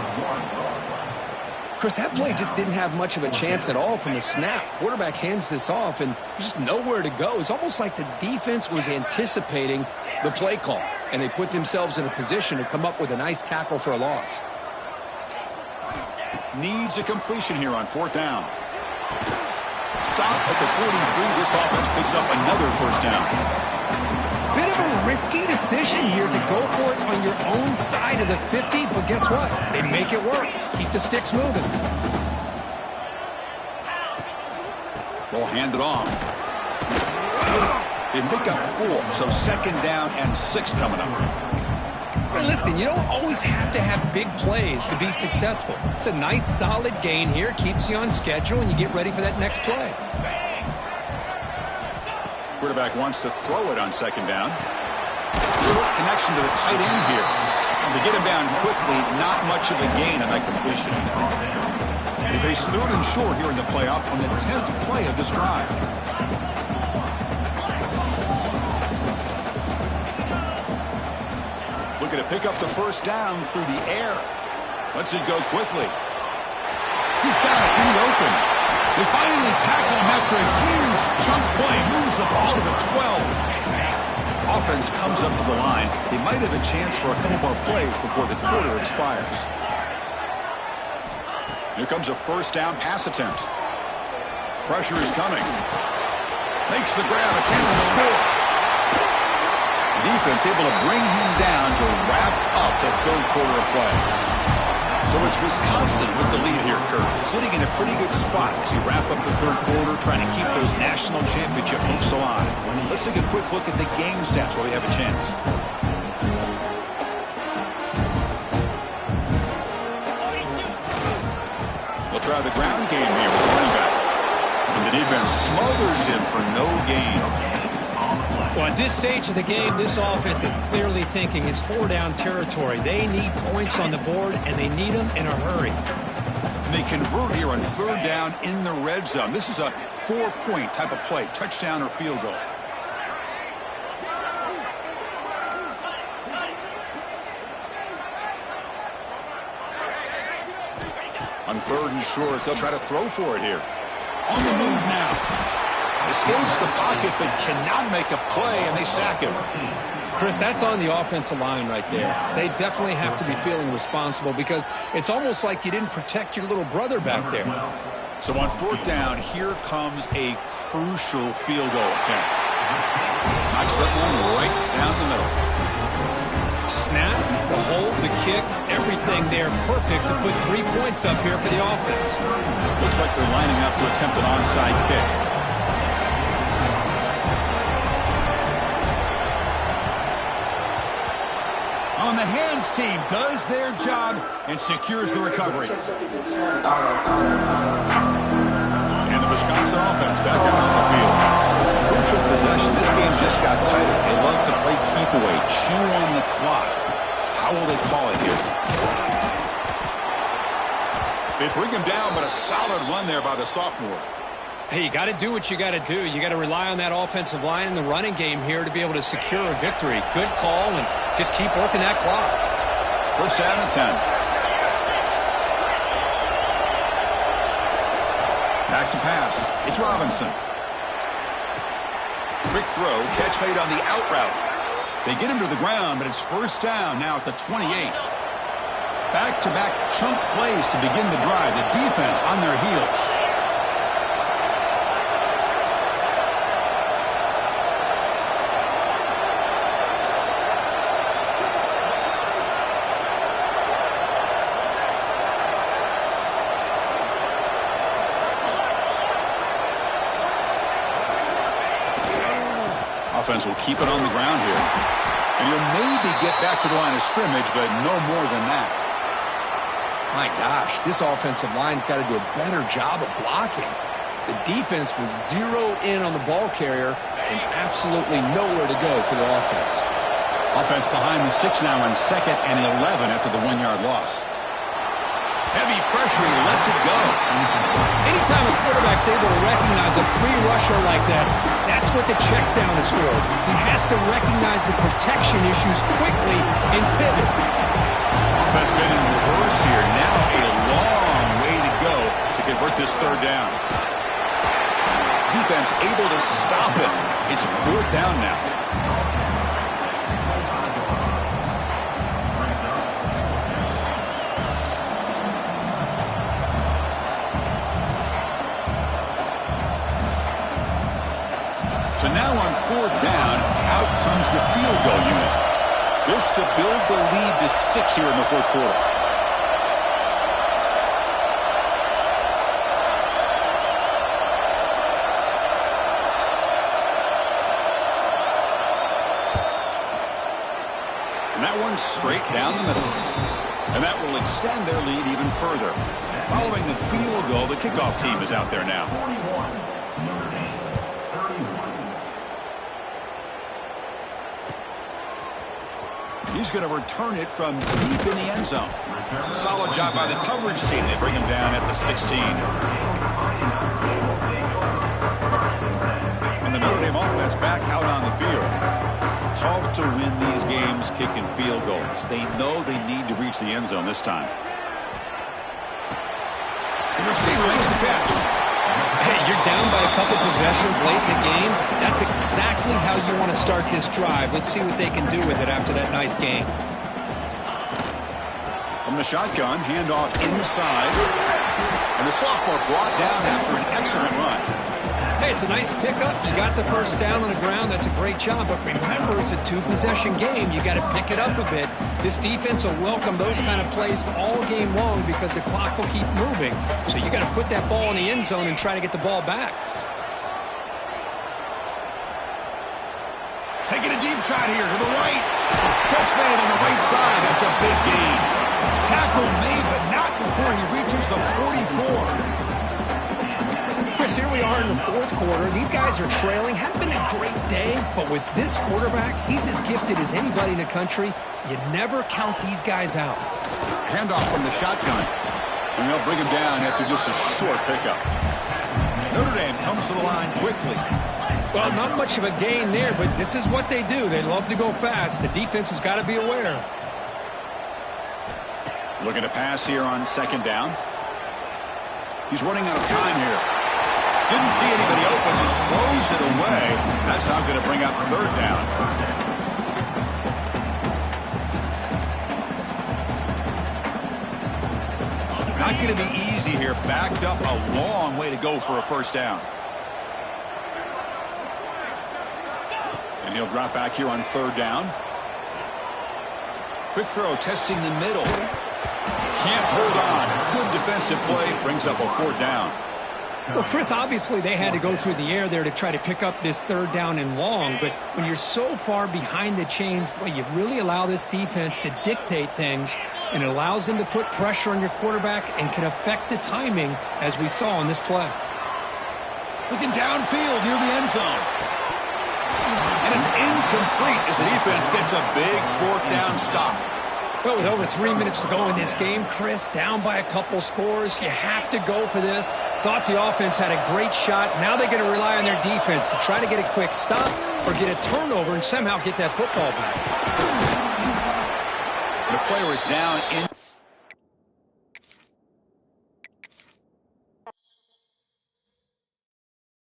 Chris, that play just didn't have much of a chance at all from the snap. Quarterback hands this off, and just nowhere to go. It's almost like the defense was anticipating the play call, and they put themselves in a position to come up with a nice tackle for a loss. Needs a completion here on 4th down. Stop at the 43. This offense picks up another 1st down. Bit of a risky decision here to go for it on your own side of the 50, but guess what? They make it work. Keep the sticks moving. They'll hand it off. They pick up 4, so 2nd down and 6 coming up. But listen, you don't always have to have big plays to be successful. It's a nice, solid gain here. Keeps you on schedule, and you get ready for that next play. Quarterback wants to throw it on 2nd down. Short connection to the tight end here. And to get him down quickly, not much of a gain on that completion. They face 3rd and short here in the playoff on the 10th play of this drive. Looking to pick up the 1st down through the air. Lets it go quickly. He's got it in the open. They finally tackle him after a huge chunk play. Moves the ball to the 12. Offense comes up to the line. They might have a chance for a couple more plays before the quarter expires. Here comes a first down pass attempt. Pressure is coming. Makes the grab, a chance to score. Defense able to bring him down to wrap up the third quarter of play. So it's Wisconsin with the lead here, Kurt. Sitting in a pretty good spot as you wrap up the third quarter, trying to keep those national championship hopes alive. Let's take a quick look at the game stats while we have a chance. They'll try the ground game here with the running back. And the defense smothers him for no gain. Well, at this stage of the game, this offense is clearly thinking it's four-down territory. They need points on the board, and they need them in a hurry. And they convert here on third down in the red zone. This is a four-point type of play, touchdown or field goal. On third and short, they'll try to throw for it here. On the move now. Escapes the pocket, but cannot make a play, and they sack him. Chris, that's on the offensive line right there. They definitely have to be feeling responsible because it's almost like you didn't protect your little brother back there. So on fourth down, here comes a crucial field goal attempt. Knocks that one right down the middle. Snap, the hold, the kick, everything there perfect to put 3 points up here for the offense. Looks like they're lining up to attempt an onside kick. On the hands team does their job and secures the recovery. And the Wisconsin offense back out on the field. Crucial possession. This game just got tighter. They love to play keep away, chew on the clock. How will they call it here? They bring him down, but a solid run there by the sophomore. Hey, you got to do what you got to do. You got to rely on that offensive line in the running game here to be able to secure a victory. Good call, and just keep working that clock. First down and 10. Back to pass. It's Robinson. Quick throw. Catch made on the out route. They get him to the ground, but it's first down now at the 28. Back-to-back chunk plays to begin the drive. The defense on their heels. Offense will keep it on the ground here. And you'll maybe get back to the line of scrimmage, but no more than that. My gosh, this offensive line's got to do a better job of blocking. The defense was zeroed in on the ball carrier and absolutely nowhere to go for the offense. Offense behind the 6 now on 2nd and 11 after the 1-yard loss. Heavy pressure, he lets it go. Anytime a quarterback's able to recognize a free rusher like that, that's what the check down is for. He has to recognize the protection issues quickly and pivot. Offense been in reverse here. Now a long way to go to convert this third down. Defense able to stop it. It's fourth down now. So now on fourth down, out comes the field goal unit. This to build the lead to 6 here in the fourth quarter. And that one's straight down the middle. And that will extend their lead even further. Following the field goal, the kickoff team is out there now. He's going to return it from deep in the end zone. Solid job by the coverage team. They bring him down at the 16. And the Notre Dame offense back out on the field. Tough to win these games kicking field goals. They know they need to reach the end zone this time. The receiver makes the catch. Hey, you're down by a couple possessions late in the game. That's exactly how you want to start this drive. Let's see what they can do with it after that nice game. From the shotgun, handoff inside. sophomore brought down after an excellent run. Hey, it's a nice pickup. You got the first down on the ground. That's a great job. But remember, it's a two-possession game. You got to pick it up a bit. This defense will welcome those kind of plays all game long because the clock will keep moving. So you got to put that ball in the end zone and try to get the ball back. Taking a deep shot here to the right. Catch made on the right side. That's a big gain. Tackle made, but not before he reaches the 44. Chris, here we are in the fourth quarter. These guys are trailing. Hadn't been a great day, but with this quarterback, he's as gifted as anybody in the country. You never count these guys out. Handoff from the shotgun. And they'll bring him down after just a short pickup. Notre Dame comes to the line quickly. Well, not much of a gain there, but this is what they do. They love to go fast. The defense has got to be aware. Looking to pass here on second down. He's running out of time here. Didn't see anybody open, just throws it away. That's not going to bring up third down. Not going to be easy here. Backed up a long way to go for a first down. And he'll drop back here on third down. Quick throw, testing the middle. Can't hold on. Good defensive play. Brings up a fourth down. Well, Chris, obviously they had to go through the air there to try to pick up this third down and long. But when you're so far behind the chains, boy, you really allow this defense to dictate things. And it allows them to put pressure on your quarterback and can affect the timing, as we saw in this play. Looking downfield near the end zone. And it's incomplete as the defense gets a big fourth down stop. Well, with over 3 minutes to go in this game, Chris, down by a couple scores, you have to go for this. Thought the offense had a great shot. Now they're going to rely on their defense to try to get a quick stop or get a turnover and somehow get that football back. The player is down in...